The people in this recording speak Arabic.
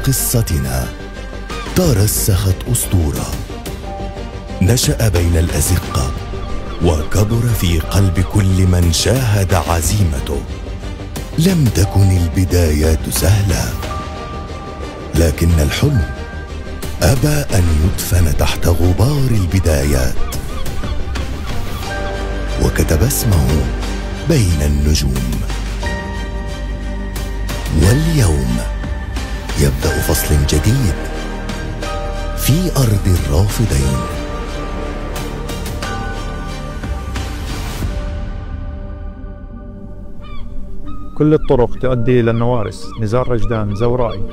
قصتنا ترسخت أسطورة، نشأ بين الأزقة وكبر في قلب كل من شاهد عزيمته. لم تكن البدايات سهلة، لكن الحلم أبى أن يدفن تحت غبار البدايات، وكتب اسمه بين النجوم. واليوم يبدأ فصل جديد في أرض الرافدين. كل الطرق تؤدي إلى النوارس. نزار رجدان، زورائي.